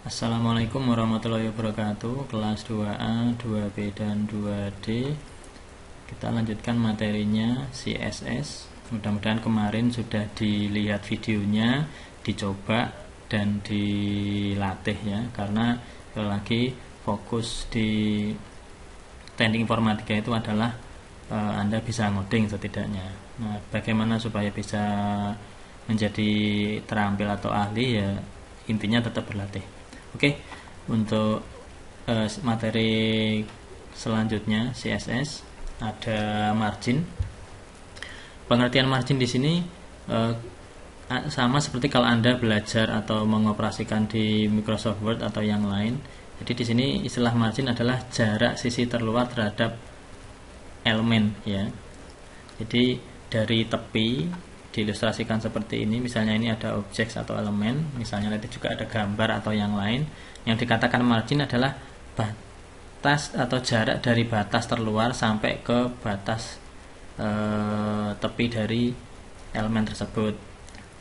Assalamualaikum warahmatullahi wabarakatuh. Kelas 2A, 2B, dan 2D. Kita lanjutkan materinya CSS. Mudah-mudahan kemarin sudah dilihat videonya, dicoba dan dilatih ya. Karena lagi fokus di teknik informatika itu adalah Anda bisa ngoding setidaknya. Nah, bagaimana supaya bisa menjadi terampil atau ahli ya, intinya tetap berlatih. Oke, untuk materi selanjutnya CSS ada margin. Pengertian margin di sini sama seperti kalau Anda belajar atau mengoperasikan di Microsoft Word atau yang lain. Jadi di sini istilah margin adalah jarak sisi terluar terhadap elemen ya. Jadi dari tepi diilustrasikan seperti ini, misalnya ini ada objek atau elemen, misalnya nanti juga ada gambar atau yang lain. Yang dikatakan margin adalah batas atau jarak dari batas terluar sampai ke batas tepi dari elemen tersebut.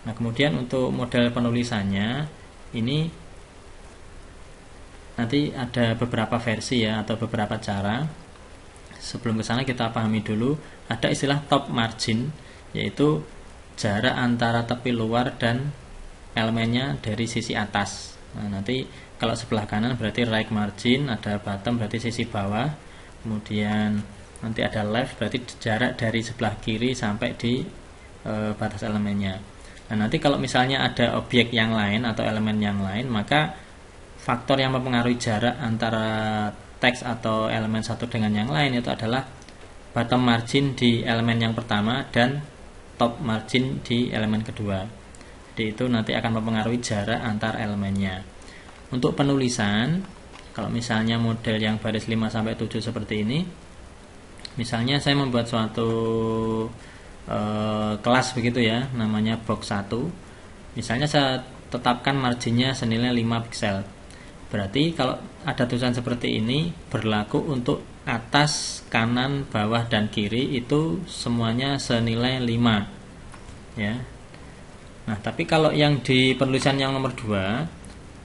Nah, kemudian untuk model penulisannya ini nanti ada beberapa versi ya, atau beberapa cara. Sebelum ke sana kita pahami dulu ada istilah top margin, yaitu jarak antara tepi luar dan elemennya dari sisi atas. Nah, nanti kalau sebelah kanan berarti right margin, ada bottom berarti sisi bawah, kemudian nanti ada left berarti jarak dari sebelah kiri sampai di batas elemennya. Nah, nanti kalau misalnya ada objek yang lain atau elemen yang lain, maka faktor yang mempengaruhi jarak antara teks atau elemen satu dengan yang lain itu adalah bottom margin di elemen yang pertama dan top margin di elemen kedua. Jadi itu nanti akan mempengaruhi jarak antar elemennya. Untuk penulisan, kalau misalnya model yang baris 5-7 seperti ini, misalnya saya membuat suatu kelas begitu ya, namanya box 1. Misalnya saya tetapkan marginnya senilai 5 pixel. Berarti kalau ada tulisan seperti ini berlaku untuk atas, kanan, bawah, dan kiri itu semuanya senilai 5 ya. Nah, tapi kalau yang di penulisan yang nomor 2,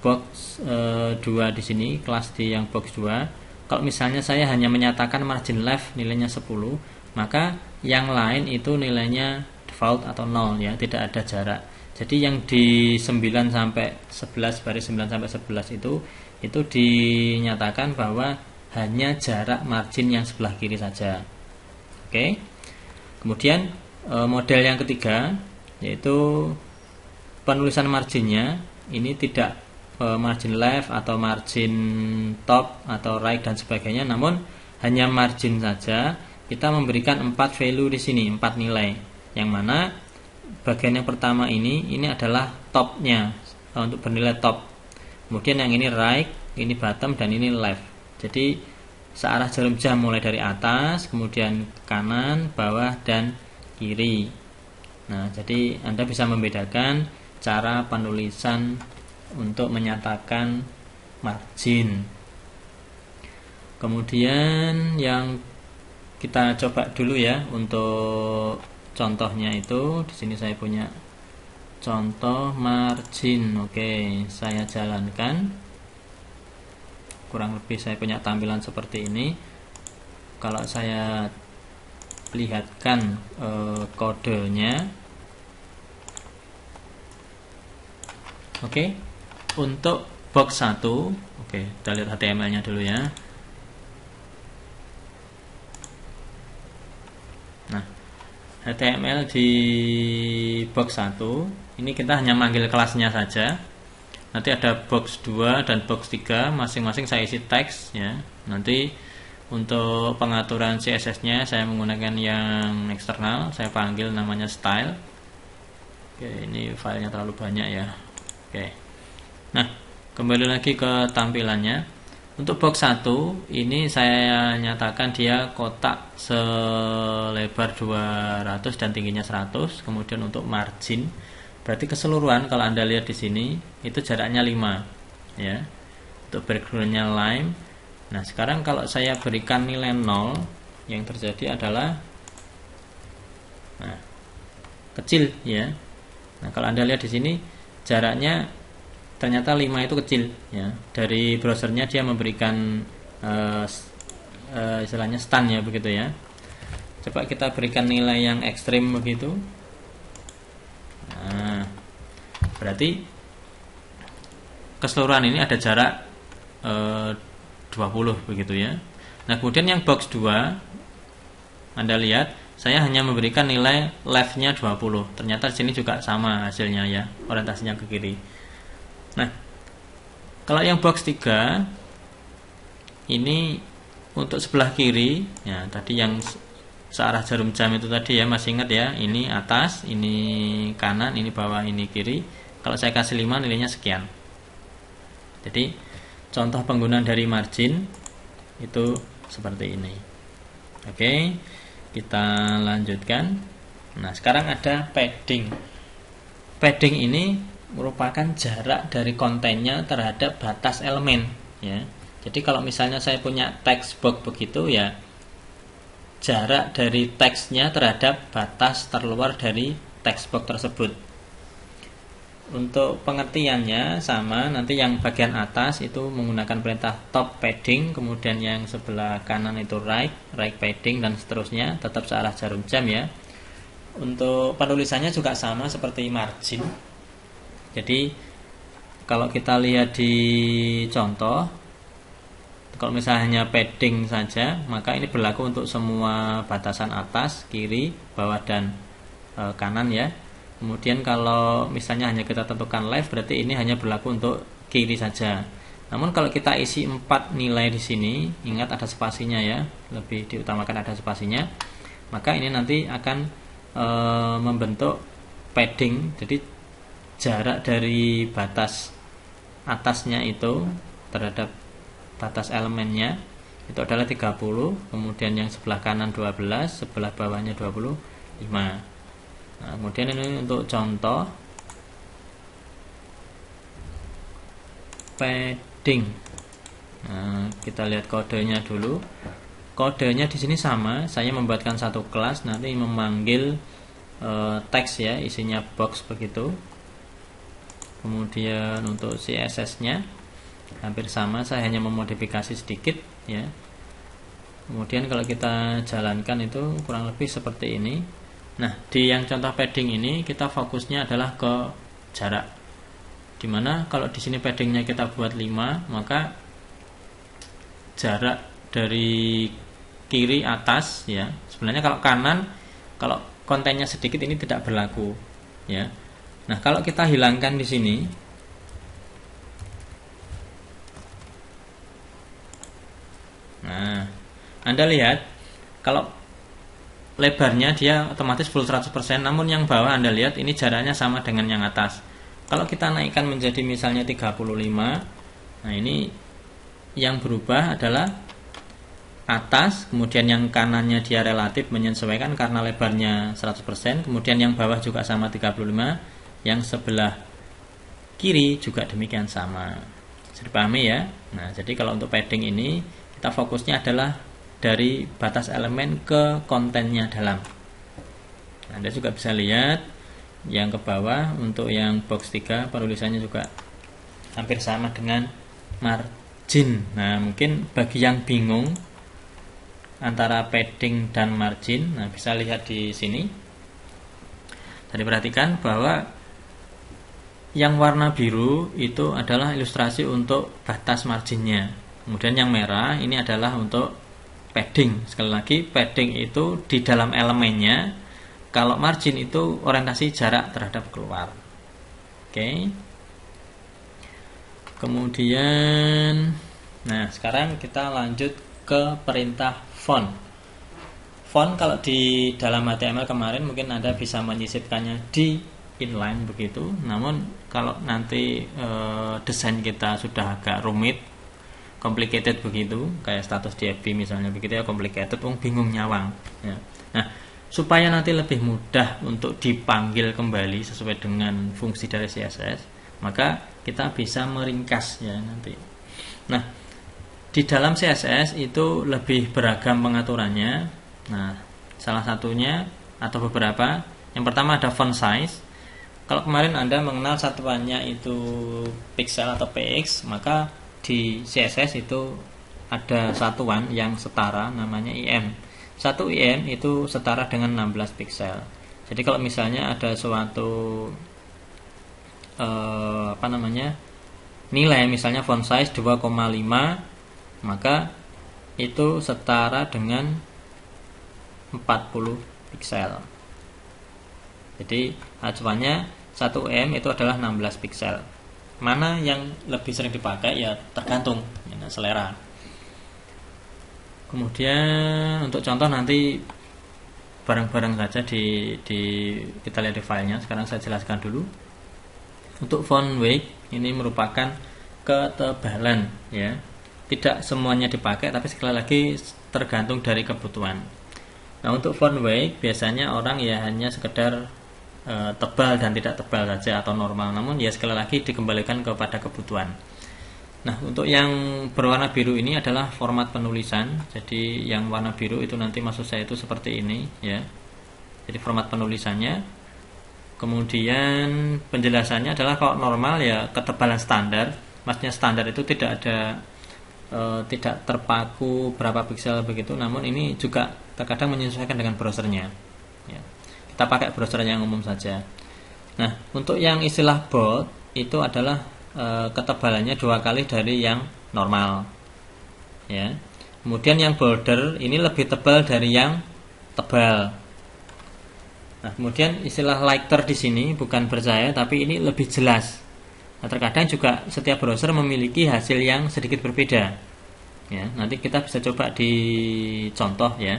box 2 di sini, kelas di yang box 2, kalau misalnya saya hanya menyatakan margin left nilainya 10, maka yang lain itu nilainya default atau 0 ya, tidak ada jarak. Jadi yang di 9 sampai 11, baris 9 sampai 11 itu dinyatakan bahwa hanya jarak margin yang sebelah kiri saja. Oke. Kemudian model yang ketiga yaitu penulisan marginnya ini tidak margin left atau margin top atau right dan sebagainya, namun hanya margin saja. Kita memberikan 4 value di sini, 4 nilai. Yang mana bagian yang pertama ini adalah topnya, untuk bernilai top. Kemudian yang ini right, ini bottom, dan ini left. Jadi searah jarum jam mulai dari atas, kemudian kanan, bawah, dan kiri. Nah, jadi Anda bisa membedakan cara penulisan untuk menyatakan margin. Kemudian yang kita coba dulu ya untuk contohnya itu, di sini saya punya contoh margin. Oke, saya jalankan. Kurang lebih saya punya tampilan seperti ini. Kalau saya lihatkan kodenya. Oke. Untuk box 1, oke, kita lihat HTML-nya dulu ya. Nah, HTML di box 1 ini kita hanya manggil kelasnya saja. Nanti ada box 2 dan box 3, masing-masing saya isi teks ya. Nanti untuk pengaturan CSS-nya saya menggunakan yang eksternal, saya panggil namanya style. Oke, ini filenya terlalu banyak ya. Oke. Nah, kembali lagi ke tampilannya. Untuk box 1 ini saya nyatakan dia kotak selebar 200 dan tingginya 100. Kemudian untuk margin berarti keseluruhan kalau Anda lihat di sini itu jaraknya 5 ya. Untuk backgroundnya lime. Nah, sekarang kalau saya berikan nilai 0, yang terjadi adalah kecil ya. Nah, kalau Anda lihat di sini jaraknya ternyata 5 itu kecil ya. Dari browsernya dia memberikan istilahnya stun ya begitu ya. Coba kita berikan nilai yang ekstrim begitu. Nah, berarti keseluruhan ini ada jarak 20 begitu ya. Nah, kemudian yang box 2 Anda lihat saya hanya memberikan nilai leftnya 20. Ternyata di sini juga sama hasilnya ya, orientasinya ke kiri. Nah, kalau yang box 3 ini untuk sebelah kiri ya, tadi yang searah jarum jam itu tadi ya, masih ingat ya, ini atas, ini kanan, ini bawah, ini kiri. Kalau saya kasih 5 nilainya sekian. Jadi contoh penggunaan dari margin itu seperti ini. Oke, kita lanjutkan. Nah, sekarang ada padding. Padding ini merupakan jarak dari kontennya terhadap batas elemen ya. Jadi kalau misalnya saya punya text box begitu ya, jarak dari teksnya terhadap batas terluar dari text box tersebut. Untuk pengertiannya sama, nanti yang bagian atas itu menggunakan perintah top padding, kemudian yang sebelah kanan itu right padding, dan seterusnya, tetap searah jarum jam ya. Untuk penulisannya juga sama seperti margin. Jadi kalau kita lihat di contoh, kalau misalnya hanya padding saja, maka ini berlaku untuk semua batasan atas, kiri, bawah, dan kanan ya. Kemudian kalau misalnya hanya kita tentukan left, berarti ini hanya berlaku untuk kiri saja. Namun kalau kita isi 4 nilai di sini, ingat ada spasinya ya, lebih diutamakan ada spasinya, maka ini nanti akan membentuk padding. Jadi jarak dari batas atasnya itu terhadap batas elemennya itu adalah 30, kemudian yang sebelah kanan 12, sebelah bawahnya 25. Nah, kemudian ini untuk contoh padding. Nah, kita lihat kodenya dulu. Kodenya di sini sama, saya membuatkan satu kelas, nanti memanggil teks ya, isinya box begitu. Kemudian untuk CSS-nya hampir sama, saya hanya memodifikasi sedikit ya. Kemudian kalau kita jalankan itu kurang lebih seperti ini. Nah, di yang contoh padding ini kita fokusnya adalah ke jarak. Dimana kalau di sini paddingnya kita buat 5, maka jarak dari kiri atas ya. Sebenarnya kalau kanan, kalau kontennya sedikit ini tidak berlaku ya. Nah, kalau kita hilangkan di sini, nah, Anda lihat kalau lebarnya dia otomatis full 100%, namun yang bawah Anda lihat ini jaraknya sama dengan yang atas. Kalau kita naikkan menjadi misalnya 35, nah ini yang berubah adalah atas, kemudian yang kanannya dia relatif menyesuaikan karena lebarnya 100%, kemudian yang bawah juga sama 35, yang sebelah kiri juga demikian sama. Bisa dipahami ya? Nah, jadi kalau untuk padding ini kita fokusnya adalah dari batas elemen ke kontennya dalam. Anda juga bisa lihat yang ke bawah untuk yang box 3 penulisannya juga hampir sama dengan margin. Nah, mungkin bagi yang bingung antara padding dan margin, nah bisa lihat di sini. Jadi perhatikan bahwa yang warna biru itu adalah ilustrasi untuk batas marginnya. Kemudian yang merah ini adalah untuk padding. Sekali lagi, padding itu di dalam elemennya. Kalau margin itu orientasi jarak terhadap keluar. Oke. Kemudian, nah sekarang kita lanjut ke perintah font. Font kalau di dalam HTML kemarin mungkin Anda bisa menyisipkannya di inline begitu. Namun kalau nanti desain kita sudah agak rumit, complicated begitu, kayak status di FB misalnya begitu ya, complicated, bingung nyawang ya. Nah, supaya nanti lebih mudah untuk dipanggil kembali sesuai dengan fungsi dari CSS, maka kita bisa meringkas ya nanti. Nah, di dalam CSS itu lebih beragam pengaturannya. Nah, salah satunya atau beberapa, yang pertama ada font size. Kalau kemarin Anda mengenal satuannya itu pixel atau px, maka di CSS itu ada satuan yang setara namanya IM. 1 IM itu setara dengan 16 pixel. Jadi kalau misalnya ada suatu nilai, misalnya font size 2,5, maka itu setara dengan 40 pixel. Jadi acuannya 1 M itu adalah 16 pixel. Mana yang lebih sering dipakai ya tergantung selera. Kemudian untuk contoh nanti bareng-bareng saja kita lihat di filenya. Sekarang saya jelaskan dulu. Untuk font weight ini merupakan ketebalan ya. Tidak semuanya dipakai, tapi sekali lagi tergantung dari kebutuhan. Nah, untuk font weight biasanya orang ya hanya sekedar tebal dan tidak tebal saja atau normal, namun ya sekali lagi dikembalikan kepada kebutuhan. Nah, untuk yang berwarna biru ini adalah format penulisan. Jadi yang warna biru itu nanti maksud saya itu seperti ini ya. Jadi format penulisannya. Kemudian penjelasannya adalah kalau normal ya ketebalan standar. Maksudnya standar itu tidak ada tidak terpaku berapa piksel begitu, namun ini juga terkadang menyesuaikan dengan browsernya ya. Kita pakai browser yang umum saja. Nah, untuk yang istilah bold itu adalah ketebalannya 2 kali dari yang normal ya. Kemudian yang border ini lebih tebal dari yang tebal. Nah, kemudian istilah lighter di sini bukan bercahaya, tapi ini lebih jelas. Nah, terkadang juga setiap browser memiliki hasil yang sedikit berbeda ya. Nanti kita bisa coba di contoh ya.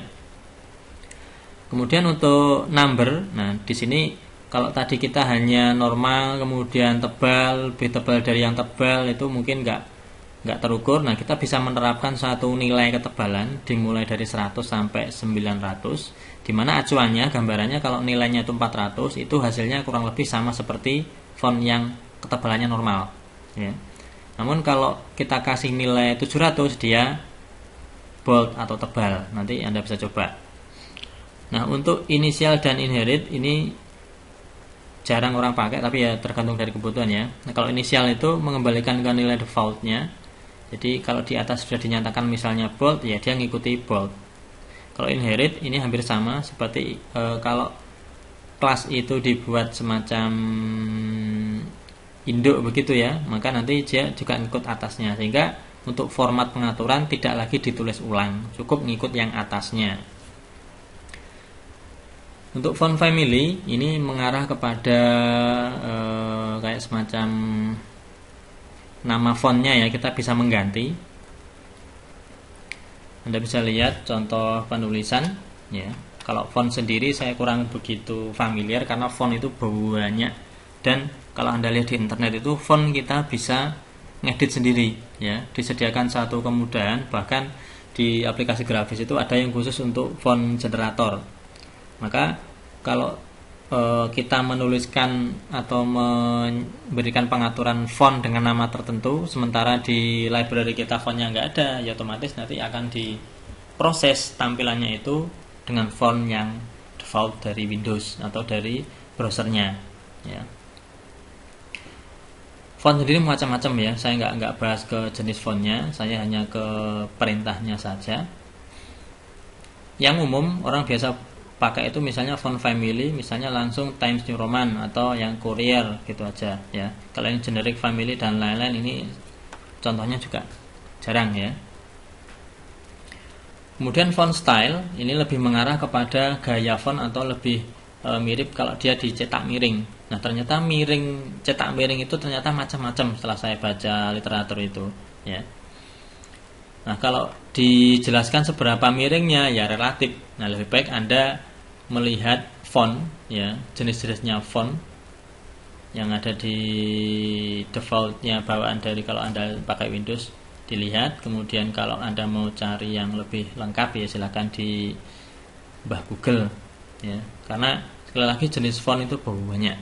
Kemudian untuk number, nah di sini kalau tadi kita hanya normal kemudian tebal, lebih tebal dari yang tebal, itu mungkin nggak terukur. Nah, kita bisa menerapkan satu nilai ketebalan dimulai dari 100 sampai 900, di mana acuannya gambarannya kalau nilainya itu 400, itu hasilnya kurang lebih sama seperti font yang ketebalannya normal ya. Namun kalau kita kasih nilai 700, dia bold atau tebal. Nanti Anda bisa coba. Nah, untuk inisial dan inherit ini jarang orang pakai, tapi ya tergantung dari kebutuhan ya. Nah, kalau inisial itu mengembalikan ke nilai defaultnya. Jadi kalau di atas sudah dinyatakan misalnya bold, ya dia ngikuti bold. Kalau inherit ini hampir sama seperti kalau kelas itu dibuat semacam induk begitu ya, maka nanti dia juga ngikut atasnya, sehingga untuk format pengaturan tidak lagi ditulis ulang, cukup ngikut yang atasnya. Untuk font family ini mengarah kepada kayak semacam nama fontnya ya, kita bisa mengganti. Anda bisa lihat contoh penulisan ya. Kalau font sendiri saya kurang begitu familiar karena font itu banyak, dan kalau Anda lihat di internet itu font kita bisa ngedit sendiri ya, disediakan satu kemudahan. Bahkan di aplikasi grafis itu ada yang khusus untuk font generator. Maka kalau kita menuliskan atau memberikan pengaturan font dengan nama tertentu, sementara di library kita fontnya nggak ada, ya otomatis nanti akan diproses tampilannya itu dengan font yang default dari Windows atau dari browsernya ya. Font sendiri macam-macam ya, saya nggak bahas ke jenis fontnya, saya hanya ke perintahnya saja. Yang umum orang biasa pakai itu misalnya font family, misalnya langsung Times New Roman atau yang Courier gitu aja ya. Kalau yang generic family dan lain-lain ini contohnya juga jarang ya. Kemudian font style ini lebih mengarah kepada gaya font atau lebih mirip kalau dia dicetak miring. Nah, ternyata cetak miring itu ternyata macam-macam setelah saya baca literatur itu ya. Nah, kalau dijelaskan seberapa miringnya ya relatif. Nah, lebih baik Anda melihat font ya, jenis-jenisnya font yang ada di defaultnya bawaan dari kalau Anda pakai Windows, dilihat. Kemudian kalau Anda mau cari yang lebih lengkap ya silakan di Mbah Google ya. Karena sekali lagi jenis font itu banyak.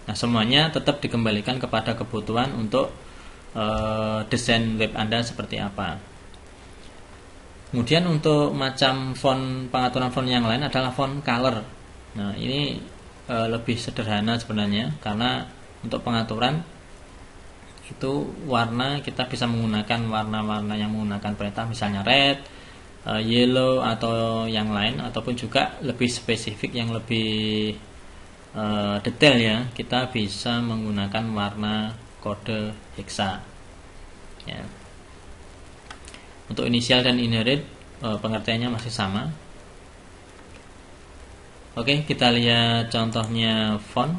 Nah, semuanya tetap dikembalikan kepada kebutuhan untuk desain web Anda seperti apa. Kemudian untuk macam font, pengaturan font yang lain adalah font color. Nah, ini lebih sederhana sebenarnya, karena untuk pengaturan itu warna kita bisa menggunakan warna-warna yang menggunakan perintah, misalnya red, yellow atau yang lain, ataupun juga lebih spesifik yang lebih detail ya, kita bisa menggunakan warna kode hexa ya. Untuk inisial dan inherit pengertiannya masih sama. Oke, kita lihat contohnya font.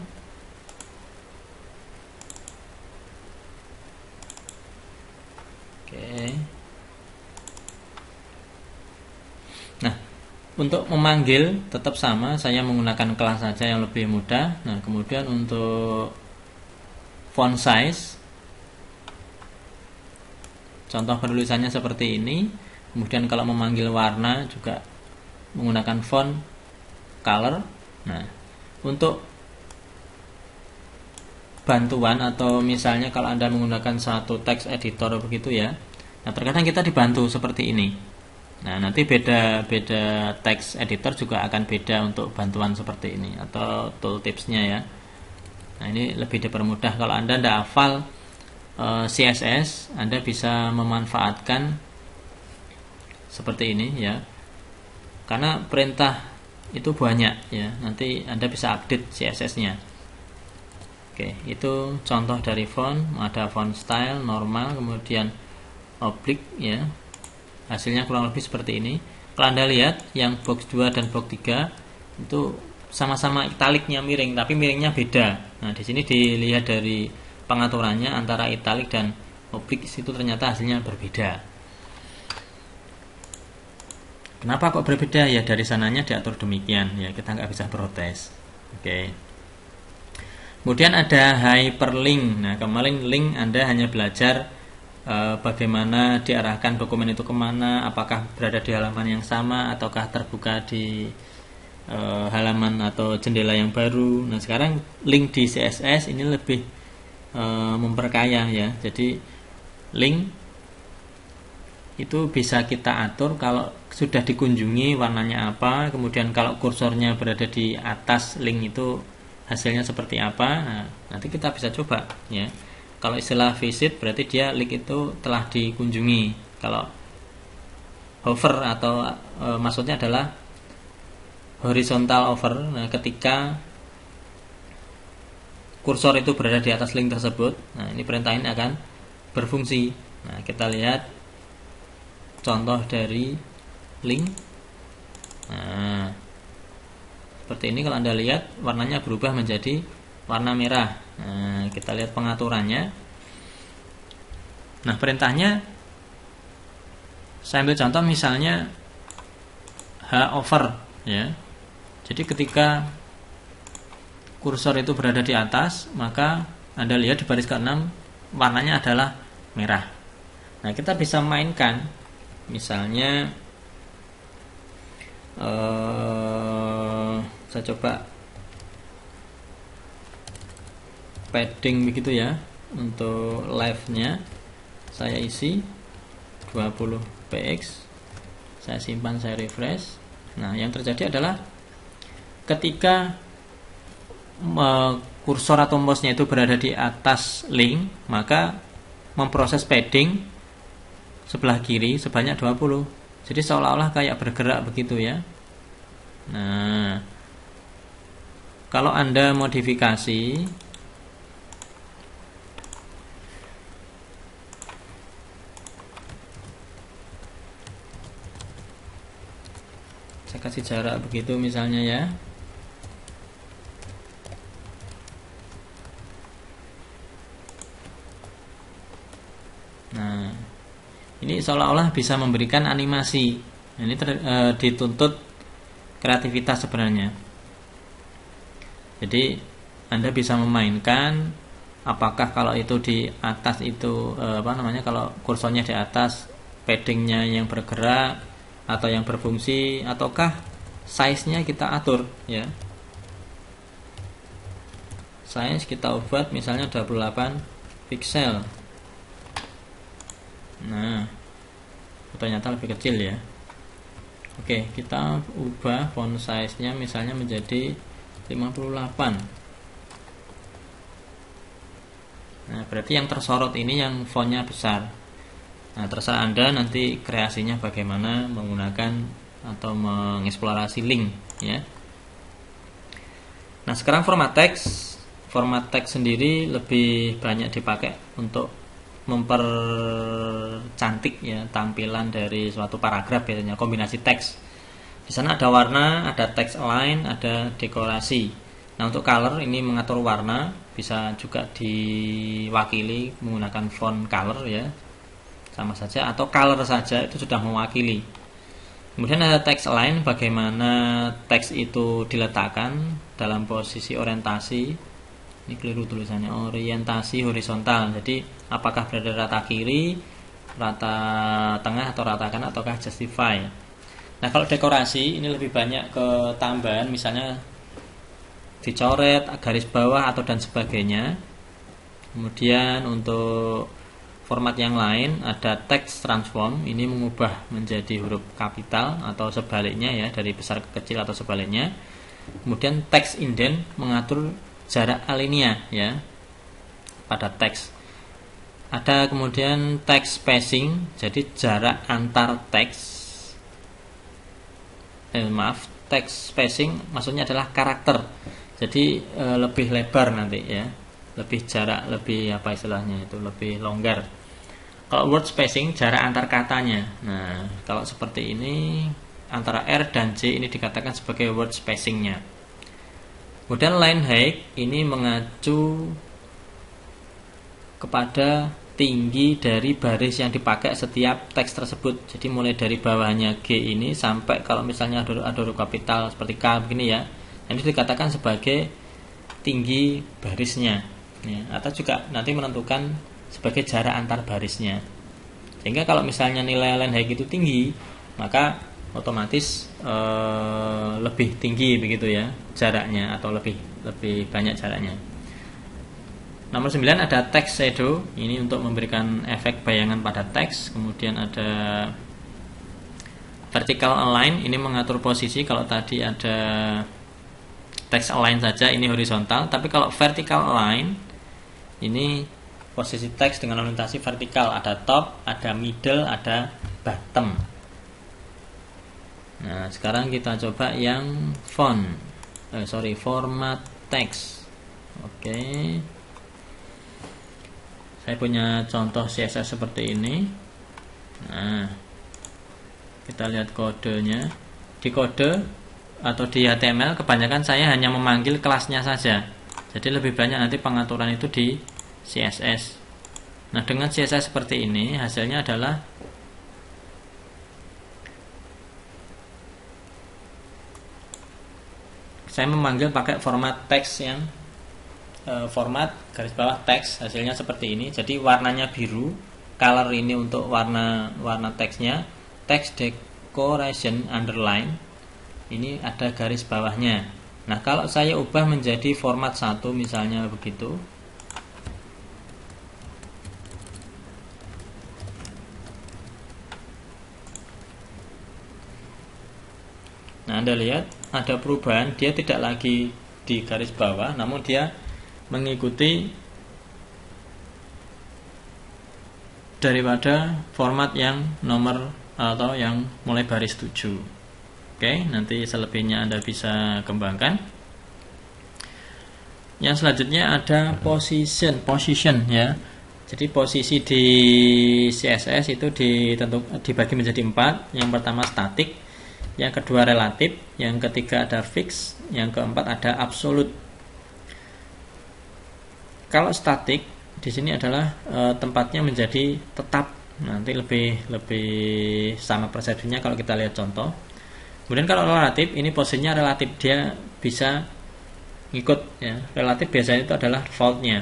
Oke. Nah, untuk memanggil tetap sama, saya menggunakan kelas saja yang lebih mudah. Nah, kemudian untuk font size, contoh penulisannya seperti ini. Kemudian kalau memanggil warna juga menggunakan font color. Nah, untuk bantuan atau misalnya kalau Anda menggunakan satu text editor begitu ya. Nah, terkadang kita dibantu seperti ini. Nah, nanti beda text editor juga akan beda untuk bantuan seperti ini atau tooltipsnya ya. Nah, ini lebih dipermudah. Kalau Anda tidak hafal CSS, Anda bisa memanfaatkan seperti ini ya. Karena perintah itu banyak ya. Nanti Anda bisa update CSS-nya. Oke, itu contoh dari font. Ada font style, normal, kemudian oblique ya. Hasilnya kurang lebih seperti ini. Kalau Anda lihat yang box 2 dan box 3 itu sama-sama italiknya miring, tapi miringnya beda. Nah, di sini dilihat dari pengaturannya antara italik dan oblique itu ternyata hasilnya berbeda. Kenapa kok berbeda? Ya dari sananya diatur demikian ya, kita nggak bisa protes. Oke. Kemudian ada hyperlink. Nah, kemarin link Anda hanya belajar bagaimana diarahkan dokumen itu kemana, apakah berada di halaman yang sama ataukah terbuka di halaman atau jendela yang baru. Nah, sekarang link di CSS ini lebih memperkaya ya. Jadi link itu bisa kita atur kalau sudah dikunjungi warnanya apa, kemudian kalau kursornya berada di atas link itu hasilnya seperti apa. Nah, nanti kita bisa coba ya. Kalau istilah visit berarti dia link itu telah dikunjungi. Kalau hover atau maksudnya adalah horizontal hover. Nah, ketika kursor itu berada di atas link tersebut, nah ini perintah ini akan berfungsi. Nah, kita lihat contoh dari link. Nah, seperti ini. Kalau Anda lihat warnanya berubah menjadi warna merah. Nah, kita lihat pengaturannya. Nah, perintahnya saya ambil contoh misalnya hover ya. Jadi ketika kursor itu berada di atas, maka Anda lihat di baris ke-6 warnanya adalah merah. Nah, kita bisa mainkan misalnya saya coba padding begitu ya. Untuk live-nya saya isi 20 px, saya simpan, saya refresh. Nah, yang terjadi adalah ketika kursor atau mouse-nya itu berada di atas link, maka memproses padding sebelah kiri sebanyak 20. Jadi seolah-olah kayak bergerak begitu ya. Nah, kalau Anda modifikasi, saya kasih jarak begitu misalnya ya. Nah, ini seolah-olah bisa memberikan animasi. Ini dituntut kreativitas sebenarnya. Jadi Anda bisa memainkan apakah kalau itu di atas itu kalau kursornya di atas, paddingnya yang bergerak atau yang berfungsi, ataukah size-nya kita atur ya. Size kita ubah misalnya 28 pixel. Nah, ternyata lebih kecil ya. Oke, kita ubah font size-nya misalnya menjadi 58. Nah, berarti yang tersorot ini yang fontnya besar. Nah, terserah Anda nanti kreasinya bagaimana menggunakan atau mengeksplorasi link ya. Nah, sekarang format teks. Format teks sendiri lebih banyak dipakai untuk mempercantik ya tampilan dari suatu paragraf, biasanya kombinasi teks. Di sana ada warna, ada text align, ada dekorasi. Nah, untuk color ini mengatur warna, bisa juga diwakili menggunakan font color ya. Sama saja, atau color saja itu sudah mewakili. Kemudian ada text align, bagaimana teks itu diletakkan dalam posisi orientasi. Ini keliru tulisannya, orientasi horizontal. Jadi apakah berada rata kiri, rata tengah, atau rata kanan, ataukah justify. Nah, kalau dekorasi ini lebih banyak ke tambahan, misalnya dicoret, garis bawah, atau dan sebagainya. Kemudian untuk format yang lain ada text transform, ini mengubah menjadi huruf kapital atau sebaliknya ya, dari besar ke kecil atau sebaliknya. Kemudian text indent mengatur jarak alinea ya pada teks. Ada kemudian text spacing, jadi jarak antar teks. Text spacing maksudnya adalah karakter. Jadi lebih lebar nanti ya. Lebih jarak, lebih apa istilahnya itu, lebih longgar. Kalau word spacing jarak antar katanya. Nah, kalau seperti ini antara R dan J ini dikatakan sebagai word spacingnya. Kemudian line height ini mengacu kepada tinggi dari baris yang dipakai setiap teks tersebut. Jadi mulai dari bawahnya G ini sampai kalau misalnya ada huruf kapital seperti K begini ya, ini dikatakan sebagai tinggi barisnya ya, atau juga nanti menentukan sebagai jarak antar barisnya. Sehingga kalau misalnya nilai line height itu tinggi, maka otomatis lebih tinggi begitu ya jaraknya, atau lebih banyak jaraknya. Nomor 9 ada text shadow, ini untuk memberikan efek bayangan pada teks. Kemudian ada vertical align, ini mengatur posisi. Kalau tadi ada text align saja, ini horizontal. Tapi kalau vertical align, ini posisi teks dengan orientasi vertikal. Ada top, ada middle, ada bottom. Nah, sekarang kita coba yang format text. Oke. Saya punya contoh CSS seperti ini. Nah, kita lihat kodenya. Di kode atau di HTML kebanyakan saya hanya memanggil kelasnya saja. Jadi lebih banyak nanti pengaturan itu di CSS. Nah, dengan CSS seperti ini hasilnya adalah saya memanggil pakai format teks yang format garis bawah teks, hasilnya seperti ini. Jadi warnanya biru, color ini untuk warna teksnya, text decoration underline, ini ada garis bawahnya. Nah, kalau saya ubah menjadi format 1 misalnya begitu, nah Anda lihat ada perubahan, dia tidak lagi di garis bawah, namun dia mengikuti daripada format yang nomor atau yang mulai baris 7. Oke, nanti selebihnya Anda bisa kembangkan. Yang selanjutnya ada position ya. Jadi posisi di CSS itu dibagi menjadi 4. Yang pertama statik, yang kedua relatif, yang ketiga ada fix, yang keempat ada absolute. Kalau statik di sini adalah tempatnya menjadi tetap. Nanti lebih sama persepsinya kalau kita lihat contoh. Kemudian kalau relatif, ini posisinya relatif, dia bisa ngikut ya. Relatif biasanya itu adalah defaultnya.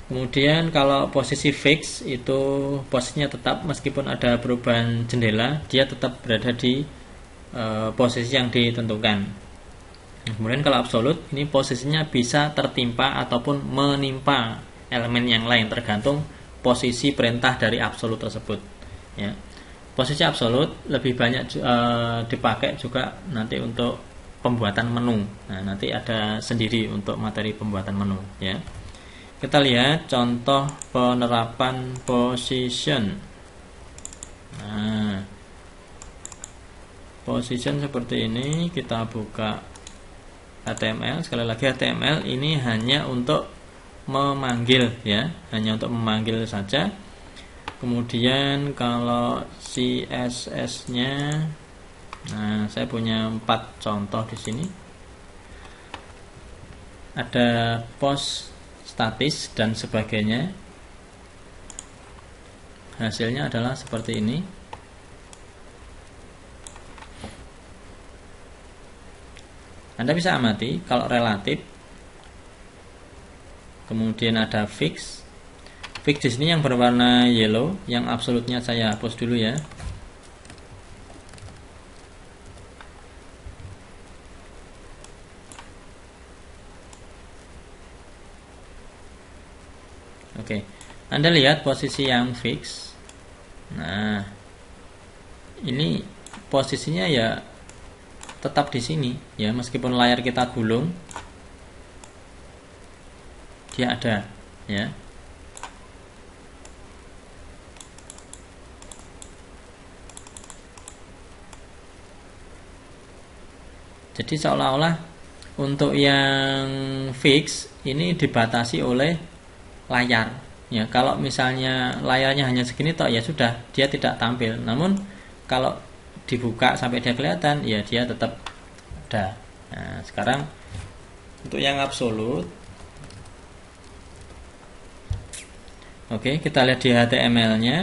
Kemudian kalau posisi fix itu posisinya tetap, meskipun ada perubahan jendela, dia tetap berada di posisi yang ditentukan. Kemudian kalau absolute, ini posisinya bisa tertimpa ataupun menimpa elemen yang lain, tergantung posisi perintah dari absolute tersebut ya. Posisi absolute lebih banyak dipakai juga nanti untuk pembuatan menu. Nah, nanti ada sendiri untuk materi pembuatan menu ya. Kita lihat contoh penerapan position. Nah, position seperti ini, kita buka HTML. Sekali lagi HTML ini hanya untuk memanggil ya, hanya untuk memanggil saja. Kemudian kalau CSS-nya, nah saya punya 4 contoh di sini. Ada post statis dan sebagainya. Hasilnya adalah seperti ini. Anda bisa amati kalau relatif. Kemudian ada fix. Fix di sini yang berwarna yellow, yang absolutnya saya hapus dulu ya. Oke, Anda lihat posisi yang fix. Nah, ini posisinya ya tetap di sini ya, meskipun layar kita gulung, dia ada ya. Jadi seolah-olah untuk yang fix ini dibatasi oleh layar ya. Kalau misalnya layarnya hanya segini toh ya sudah, dia tidak tampil. Namun kalau dibuka sampai dia kelihatan ya, dia tetap ada. Nah, sekarang untuk yang absolut, oke, kita lihat di HTML-nya.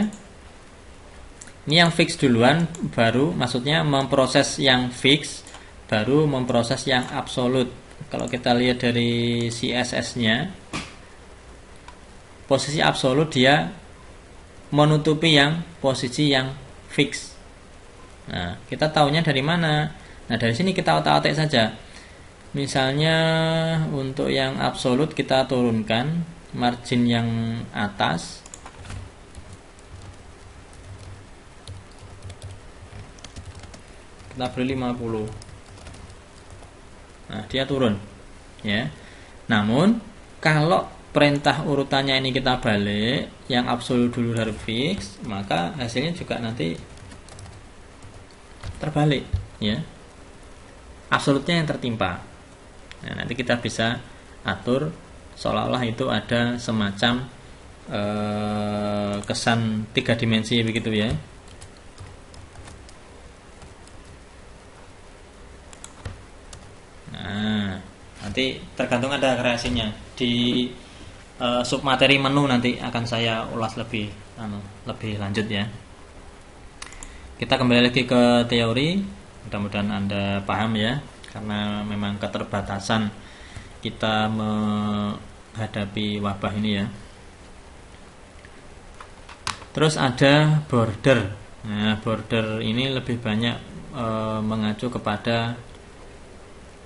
Ini yang fix duluan, baru maksudnya memproses yang fix, baru memproses yang absolut. Kalau kita lihat dari CSS-nya, posisi absolut dia menutupi yang posisi yang fix. Nah, kita tahunya dari mana? Nah, dari sini kita otak-atik saja. Misalnya untuk yang absolut kita turunkan margin yang atas. Kita beri 50. Nah, dia turun ya. Namun kalau perintah urutannya ini kita balik, yang absolut dulu dari fix, maka hasilnya juga nanti terbalik ya. Absolutnya yang tertimpa. Nah, nanti kita bisa atur seolah-olah itu ada semacam kesan 3 dimensi begitu ya. Nah, nanti tergantung ada kreasinya di submateri menu, nanti akan saya ulas lebih lanjut ya. Kita kembali lagi ke teori, mudah-mudahan Anda paham ya, karena memang keterbatasan kita menghadapi wabah ini ya. Terus ada border. Nah, border ini lebih banyak mengacu kepada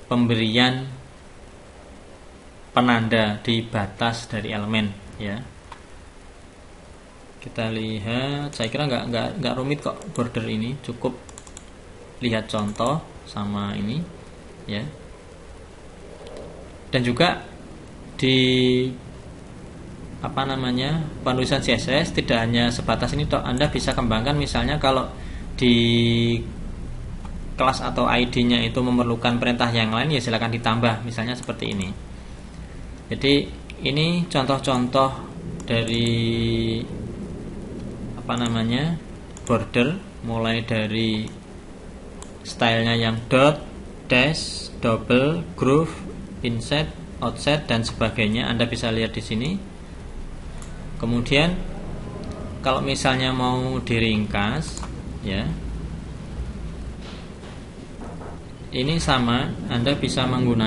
pemberian penanda di batas dari elemen ya. Kita lihat, saya kira nggak rumit kok border ini, cukup lihat contoh sama ini ya. Dan juga di penulisan CSS tidak hanya sebatas ini toh, Anda bisa kembangkan. Misalnya kalau di kelas atau ID-nya itu memerlukan perintah yang lain, ya silakan ditambah, misalnya seperti ini. Jadi ini contoh-contoh dari border, mulai dari stylenya yang dot, dash, double, groove, inset, offset dan sebagainya. Anda bisa lihat di sini. Kemudian kalau misalnya mau diringkas ya, ini sama, Anda bisa menggunakan